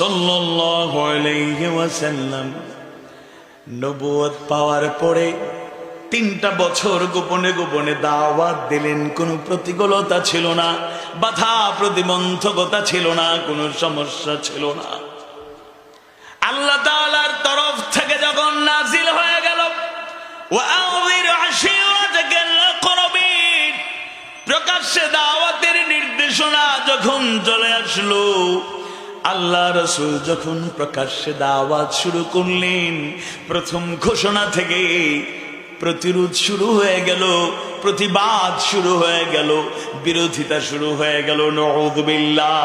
সাল্লাল্লাহু আলাইহি ওয়াসাল্লাম নবুয়ত পাওয়ার পরে 3টা বছর গোপনে গোপনে দাওয়াত দিলেন। কোনো প্রতিকূলতা ছিল না, বাধা প্রতিবন্ধকতা ছিল না, কোনো সমস্যা ছিল না। আল্লাহ তাআলার তরফ থেকে যখন নাজিল হয়ে গেল ওয়াআযির আশীরাতাকাল আকরাবিন, প্রকাশ্যে দাওয়াতের নির্দেশনা যখন চলে আসলো, আল্লাহ রাসূল যখন প্রকাশ্যে দাওয়াত শুরু করলেন, প্রথম ঘোষণা থেকে প্রতিরোধ শুরু হয়ে গেল, প্রতিবাদ শুরু হয়ে গেল, বিরোধিতা শুরু হয়ে গেল। নাউযুবিল্লাহ।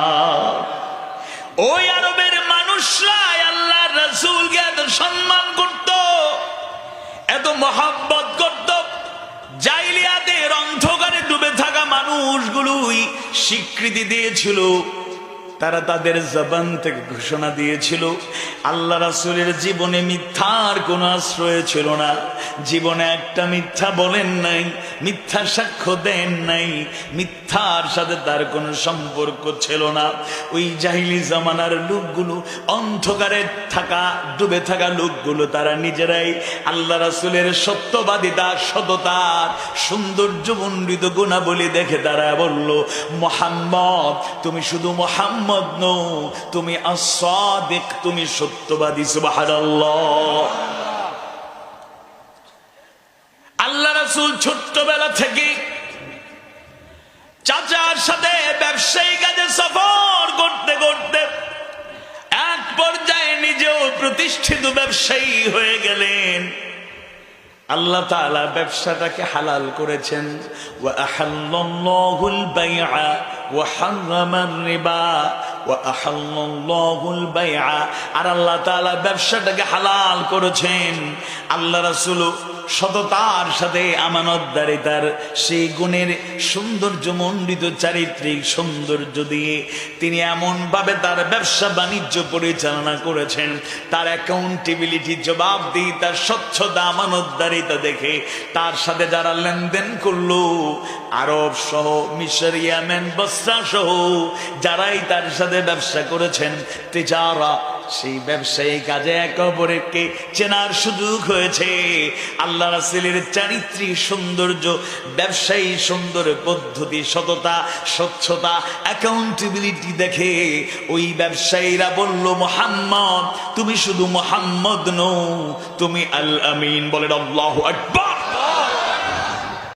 ওই আরবের মানুষরা আল্লাহর রাসূলকে এত সম্মান করত, এত মহব্বত করত, জাইলিয়াতের অন্ধকারে ডুবে থাকা মানুষগুলোই স্বীকৃতি দিয়েছিল। তারা তাদের জবান থেকে ঘোষণা দিয়েছিল, আল্লাহ রাসূলের জীবনে মিথ্যার কোনো আশ্রয় ছিল না, জীবনে একটা মিথ্যা বলেন নাই, মিথ্যা সাক্ষ্য দেন নাই, মিথ্যার সাথে তার কোনো সম্পর্ক ছিল না। ওই জাহিলি জামানার লোকগুলো, অন্ধকারে থাকা ডুবে থাকা লোকগুলো, তারা নিজেরাই আল্লাহ রাসূলের সত্যবাদিতা, সততার সৌন্দর্যমণ্ডিত গুণাবলী দেখে তারা বলল, মুহাম্মদ তুমি শুধু মুহাম্মদ নও, তুমি আস-সাদিক, তুমি সত্যবাদী। সুবহানাল্লাহ। আল্লাহ রাসূল ছোট্টবেলা থেকে চাচার সাথে ব্যবসায়ী কাজে সফর করতে করতে এক পর্যায়ে নিজেও প্রতিষ্ঠিত ব্যবসায়ী হয়ে গেলেন। আল্লাহ তাআলা ব্যবসাটাকে হালাল করেছেন। ওয়া আহাল্লাল্লাহুল বাইআ ওয়া হারামার রিবা ওয়া আহাল্লাল্লাহুল বাইআ। আর আল্লাহ তাআলা ব্যবসাটাকে হালাল করেছেন। আল্লাহ রাসূল সততার সাথে আমানতদারিতার সেই গুণের সৌন্দর্যমণ্ডিত চারিত্রিক সৌন্দর্য দিয়ে তিনি এমন ভাবে তার ব্যবসা বাণিজ্য পরিচালনা করেছেন, তার অ্যাকাউন্টেবিলিটি, জবাবদিহি, তার স্বচ্ছতা, আমানতদারিতা দেখে তার সাথে যারা লেনদেন করলো, আরব সহ মিশর, ইয়ামেন, বসরা সহ যারাই তার সাথে ব্যবসা করেছেন, তিজারা, সেই ব্যবসায়ী কাজে একে অপরকে চেনার সুযোগ হয়েছে। আল্লাহ রাসূলের চারিত্রিক সৌন্দর্য, ব্যবসায়ী সুন্দর পদ্ধতি, সততা, স্বচ্ছতা, অ্যাকাউন্টেবিলিটি দেখে ওই ব্যবসায়ীরা বলল, মুহাম্মদ তুমি শুধু মুহাম্মদ নও, তুমি আল আমিন। বলেন আল্লাহু আকবার।